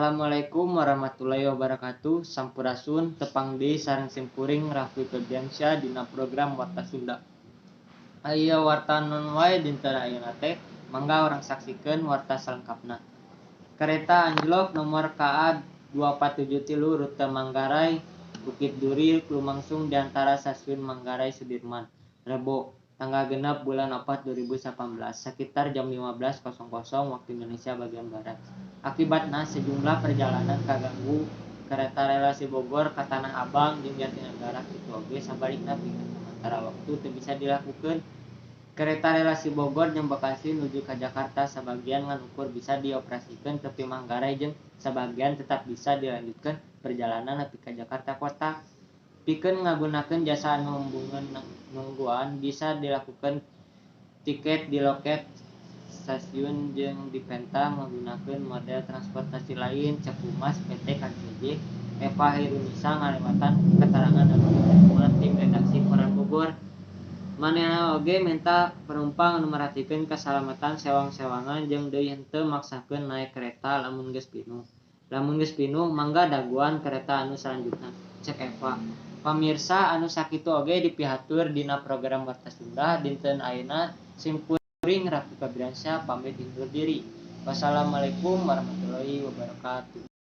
Assalamualaikum warahmatullahi wabarakatuh. Sampurasun tepang deui sareng simkuring Raffi Febriansyah dina program Warta Sunda. Aya warta naon wae dinten ayeuna teh, mangga urang saksikeun warta salengkapna. Kereta anjlok nomor KA 2473 rute Manggarai Bukit Duri lumangsung di antara stasiun Manggarai Sudirman. Rebo, tanggal genep bulan 4 2018 sekitar jam 15.00 waktu Indonesia bagian barat. Akibatna sejumlah perjalanan kaganggu kereta relasi Bogor ka Tanah Abang jeung Jatinegara kitu oge sabalikna pikeun sementara waktu teu bisa dilakukeun. Kereta relasi Bogor jeung Bekasi nuju ka Jakarta sabagian ngan ukur bisa dioperasikeun tepi Manggarai jeung sabagian tetap bisa dilanjutkeun perjalanan nepi ka Jakarta kota. Pikeun ngagunakeun jasa anu nungguan bisa dilakukeun tiket di loket stasiun jeung dipenta nggunakeun model transportasi lain cek Humas PT KCJ Eva Hairunisa ngalewatan keterangan anu dimuat tim redaksi Koran Bogor. Manehna oge menta penumpang anu merhatikeun kasalamatan sewang-sewangan jeung deui henteu maksakeun naek kereta lamun geus pinuh. Lamun geus pinuh mangga daguan kereta anu salanjutna, cek Eva. Pamirsa anu sakitu oge dipihatur dina program Warta Sunda dinten ayeuna simkuring Raffi Febriansyah pamit undur diri. Wassalamualaikum warahmatullahi wabarakatuh.